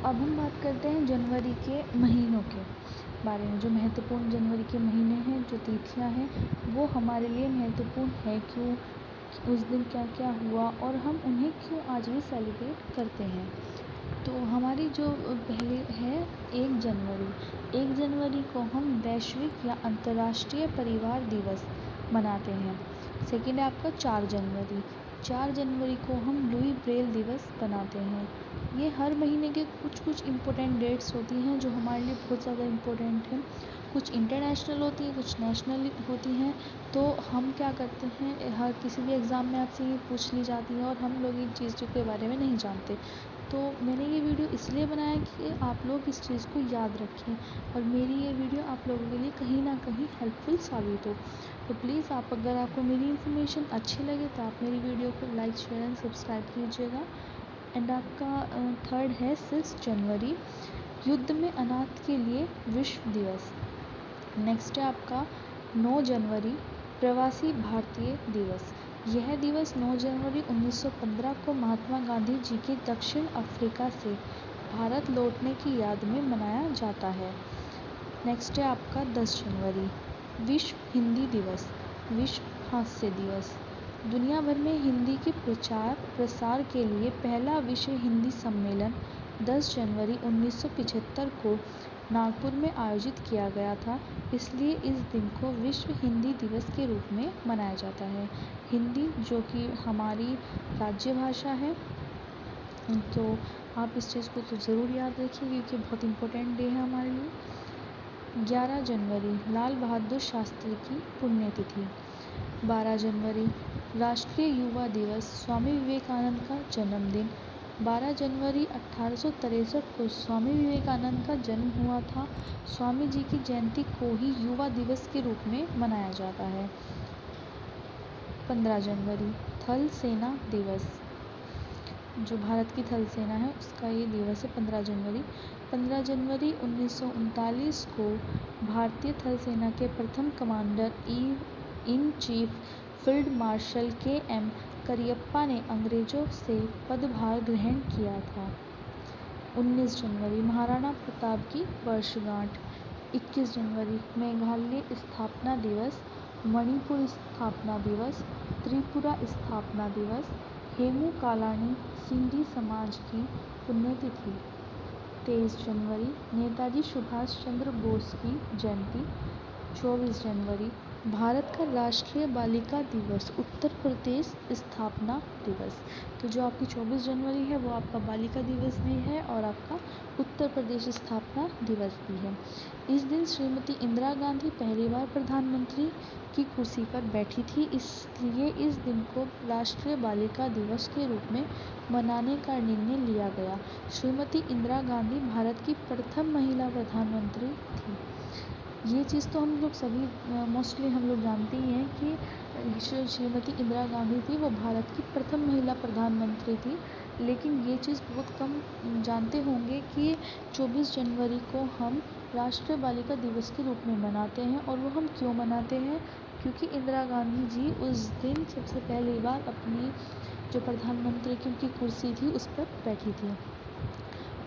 अब हम बात करते हैं जनवरी के महीनों के बारे में। जो महत्वपूर्ण जनवरी के महीने हैं, जो तिथियां हैं, वो हमारे लिए महत्वपूर्ण है क्यों, उस दिन क्या क्या हुआ और हम उन्हें क्यों आज भी सेलिब्रेट करते हैं। तो हमारी जो पहले है 1 जनवरी को हम वैश्विक या अंतर्राष्ट्रीय परिवार दिवस मनाते हैं। सेकेंड है आपका 4 जनवरी को हम लुई ब्रेल दिवस मनाते हैं। ये हर महीने के कुछ इम्पोर्टेंट डेट्स होती हैं जो हमारे लिए बहुत ज़्यादा इम्पोर्टेंट हैं। कुछ इंटरनेशनल होती हैं, कुछ नेशनल होती हैं। तो हम क्या करते हैं, हर किसी भी एग्ज़ाम में आपसे ये पूछ ली जाती है और हम लोग इन चीज़ों के बारे में नहीं जानते। तो मैंने ये वीडियो इसलिए बनाया कि आप लोग इस चीज़ को याद रखें और मेरी ये वीडियो आप लोगों के लिए कहीं ना कहीं हेल्पफुल साबित हो। तो प्लीज़ अगर आपको मेरी इन्फॉर्मेशन अच्छी लगे तो आप मेरी वीडियो को लाइक, शेयर एंड सब्सक्राइब कीजिएगा। एंड आपका 3rd है 6 जनवरी, युद्ध में अनाथ के लिए विश्व दिवस। नेक्स्ट है आपका 9 जनवरी, प्रवासी भारतीय दिवस। यह दिवस 9 जनवरी 1915 को महात्मा गांधी जी के दक्षिण अफ्रीका से भारत लौटने की याद में मनाया जाता है। नेक्स्ट है आपका 10 जनवरी, विश्व हिंदी दिवस, विश्व हास्य दिवस। दुनिया भर में हिंदी के प्रचार प्रसार के लिए पहला विश्व हिंदी सम्मेलन 10 जनवरी 1975 को नागपुर में आयोजित किया गया था, इसलिए इस दिन को विश्व हिंदी दिवस के रूप में मनाया जाता है। हिंदी जो कि हमारी राज्य भाषा है, तो आप इस चीज़ को तो ज़रूर याद रखिए क्योंकि बहुत इम्पोर्टेंट डे है हमारे लिए। 11 जनवरी, लाल बहादुर शास्त्री की पुण्यतिथि। 12 जनवरी, राष्ट्रीय युवा दिवस, स्वामी विवेकानंद का जन्मदिन। 12 जनवरी 1863 को स्वामी विवेकानंद का जन्म हुआ था। स्वामी जी की जयंती को ही युवा दिवस के रूप में मनाया जाता है। 15 जनवरी, थल सेना दिवस, जो भारत की थल सेना है उसका ये दिवस है 15 जनवरी। 15 जनवरी 1939 को भारतीय थल सेना के प्रथम commander in chief field marshal KM Cariappa ने अंग्रेजों से पदभार ग्रहण किया था। 19 जनवरी, महाराणा प्रताप की वर्षगांठ। 21 जनवरी, मेघालय स्थापना दिवस, मणिपुर स्थापना दिवस, त्रिपुरा स्थापना दिवस, हेमू कालानी सिंधी समाज की पुण्यतिथि। 23 जनवरी, नेताजी सुभाष चंद्र बोस की जयंती। 24 जनवरी, भारत का राष्ट्रीय बालिका दिवस, उत्तर प्रदेश स्थापना दिवस। तो जो आपकी 24 जनवरी है वो आपका बालिका दिवस भी है और आपका उत्तर प्रदेश स्थापना दिवस भी है। इस दिन श्रीमती इंदिरा गांधी पहली बार प्रधानमंत्री की कुर्सी पर बैठी थी, इसलिए इस दिन को राष्ट्रीय बालिका दिवस के रूप में मनाने का निर्णय लिया गया। श्रीमती इंदिरा गांधी भारत की प्रथम महिला प्रधानमंत्री थी। ये चीज़ तो हम लोग सभी मोस्टली हम लोग जानते ही हैं कि श्रीमती इंदिरा गांधी थी वो भारत की प्रथम महिला प्रधानमंत्री थी, लेकिन ये चीज़ बहुत कम जानते होंगे कि 24 जनवरी को हम राष्ट्रीय बालिका दिवस के रूप में मनाते हैं। और वो हम क्यों मनाते हैं, क्योंकि इंदिरा गांधी जी उस दिन सबसे पहली बार अपनी जो प्रधानमंत्री की उनकी कुर्सी थी उस पर बैठी थी।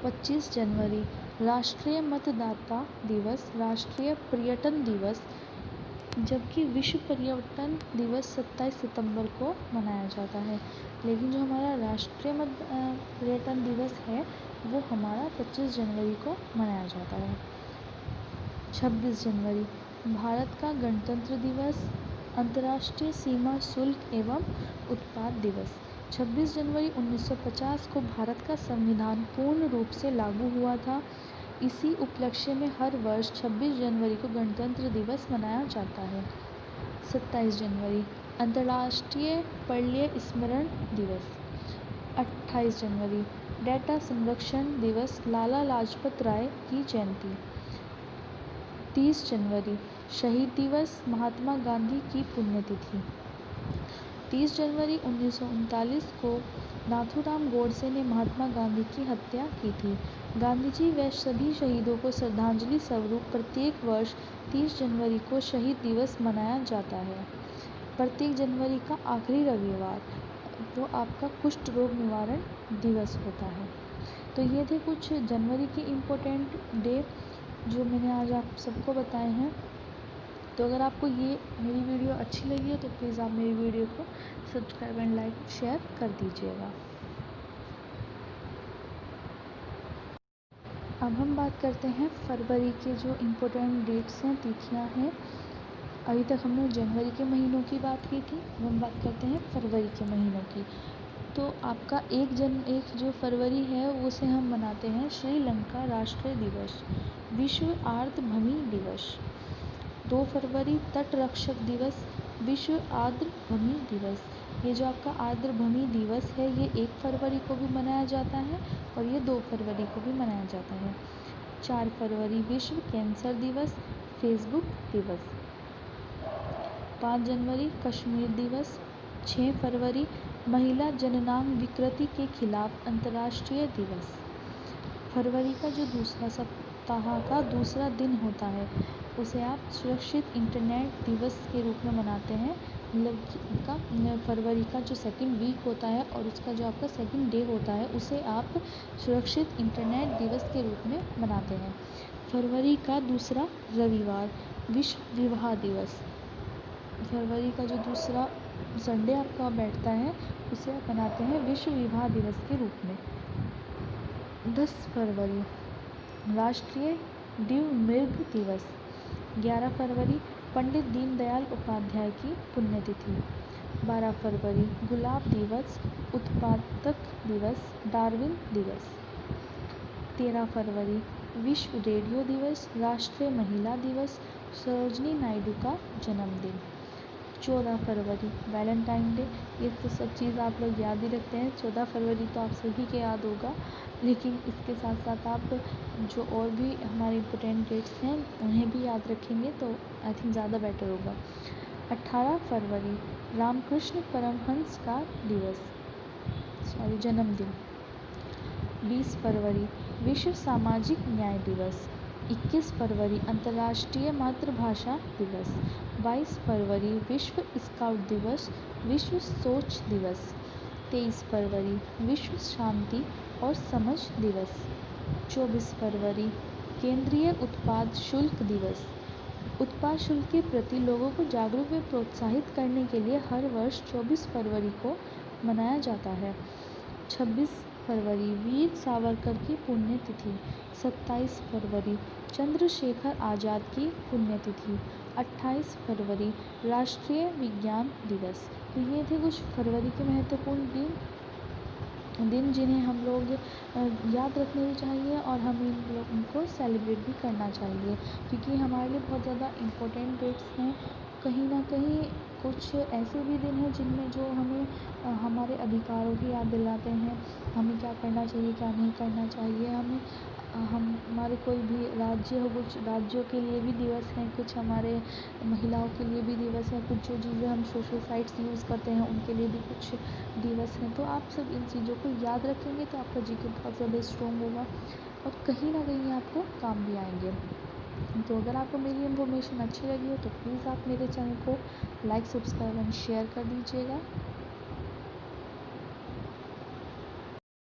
25 जनवरी, राष्ट्रीय मतदाता दिवस, राष्ट्रीय पर्यटन दिवस, जबकि विश्व पर्यटन दिवस 27 सितंबर को मनाया जाता है। लेकिन जो हमारा राष्ट्रीय पर्यटन दिवस है वो हमारा 25 जनवरी को मनाया जाता है। 26 जनवरी, भारत का गणतंत्र दिवस, अंतर्राष्ट्रीय सीमा शुल्क एवं उत्पाद दिवस। 26 जनवरी 1950 को भारत का संविधान पूर्ण रूप से लागू हुआ था। इसी उपलक्ष्य में हर वर्ष 26 जनवरी को गणतंत्र दिवस मनाया जाता है। 27 जनवरी, अंतर्राष्ट्रीय पर्यावरण स्मरण दिवस। 28 जनवरी, डेटा संरक्षण दिवस, लाला लाजपत राय की जयंती। 30 जनवरी, शहीद दिवस, महात्मा गांधी की पुण्यतिथि। 30 जनवरी 1939 को नाथूराम गोडसे ने महात्मा गांधी की हत्या की थी। गांधी जी व सभी शहीदों को श्रद्धांजलि स्वरूप प्रत्येक वर्ष 30 जनवरी को शहीद दिवस मनाया जाता है। प्रत्येक जनवरी का आखिरी रविवार वो आपका कुष्ठ रोग निवारण दिवस होता है। तो ये थे कुछ जनवरी के इम्पोर्टेंट डे जो मैंने आज आप सबको बताए हैं। तो अगर आपको ये मेरी वीडियो अच्छी लगी हो तो प्लीज़ आप मेरी वीडियो को सब्सक्राइब एंड लाइक शेयर कर दीजिएगा। अब हम बात करते हैं फरवरी के जो इम्पोर्टेंट डेट्स हैं, तिथियां हैं। अभी तक हमने जनवरी के महीनों की बात की थी, अब हम बात करते हैं फरवरी के महीनों की। तो आपका 1 जो फरवरी है उसे हम मनाते हैं श्रीलंका राष्ट्रीय दिवस, विश्व आर्द्रभूमि दिवस। 2 फरवरी तटरक्षक दिवस, विश्व आर्द्रभूमि दिवस। ये जो आपका आर्द्रभूमि दिवस है ये 1 फरवरी को भी मनाया जाता है और ये 2 फरवरी को भी मनाया जाता है। 4 फरवरी विश्व कैंसर दिवस, फेसबुक दिवस। 5 जनवरी कश्मीर दिवस। 6 फरवरी महिला जननांग विकृति के खिलाफ अंतर्राष्ट्रीय दिवस। फरवरी का जो दूसरा सप्ताह का दूसरा दिन होता है उसे आप सुरक्षित इंटरनेट दिवस के रूप में मनाते हैं। मतलब का फरवरी का जो सेकंड वीक होता है और उसका जो आपका सेकंड डे होता है उसे आप सुरक्षित इंटरनेट दिवस के रूप में मनाते हैं। फरवरी का दूसरा रविवार विश्व विवाह दिवस। फरवरी का जो दूसरा संडे आपका बैठता है उसे आप मनाते हैं विश्व विवाह दिवस के रूप में। 10 फरवरी राष्ट्रीय द्विमृग दिवस। 11 फरवरी पंडित दीनदयाल उपाध्याय की पुण्यतिथि। 12 फरवरी गुलाब दिवस, उत्पादक दिवस, डार्विन दिवस। 13 फरवरी विश्व रेडियो दिवस, राष्ट्रीय महिला दिवस, सरोजनी नायडू का जन्मदिन। 14 फरवरी वैलेंटाइन डे। ये तो सब चीज़ आप लोग याद ही रखते हैं, 14 फरवरी तो आप सभी के याद होगा, लेकिन इसके साथ साथ आप जो और भी हमारे इम्पोर्टेंट डेट्स हैं उन्हें भी याद रखेंगे तो आई थिंक ज़्यादा बेटर होगा। 18 फरवरी रामकृष्ण परमहंस का जन्मदिन। 20 फरवरी विश्व सामाजिक न्याय दिवस। 21 फरवरी अंतर्राष्ट्रीय मातृभाषा दिवस। 22 फरवरी विश्व स्काउट दिवस, विश्व सोच दिवस। 23 फरवरी विश्व शांति और समझ दिवस। 24 फरवरी केंद्रीय उत्पाद शुल्क दिवस। उत्पाद शुल्क के प्रति लोगों को जागरूक व प्रोत्साहित करने के लिए हर वर्ष 24 फरवरी को मनाया जाता है। 26 फरवरी वीर सावरकर की पुण्यतिथि। 27 फरवरी चंद्रशेखर आज़ाद की पुण्यतिथि। 28 फरवरी राष्ट्रीय विज्ञान दिवस। तो ये थे कुछ फरवरी के महत्वपूर्ण दिन जिन्हें हम लोग याद रखने भी चाहिए और हम इन लोगों को सेलिब्रेट भी करना चाहिए, क्योंकि हमारे लिए बहुत ज़्यादा इम्पोर्टेंट डेट्स हैं। कहीं ना कहीं कुछ ऐसे भी दिन हैं जिनमें जो हमें हमारे अधिकारों की याद दिलाते हैं, हमें क्या करना चाहिए क्या नहीं करना चाहिए। हमारे कोई भी राज्य हो, कुछ राज्यों के लिए भी दिवस हैं, कुछ हमारे महिलाओं के लिए भी दिवस हैं, कुछ जो चीज़ें हम सोशल साइट्स यूज़ करते हैं उनके लिए भी कुछ दिवस हैं। तो आप सब इन चीज़ों को याद रखेंगे तो आपका जीके बहुत ज़्यादा स्ट्रॉन्ग होगा और कहीं ना कहीं आपको काम भी आएंगे। तो अगर आपको मेरी इन्फॉर्मेशन अच्छी लगी हो तो प्लीज़ आप मेरे चैनल को लाइक, सब्सक्राइब एंड शेयर कर दीजिएगा।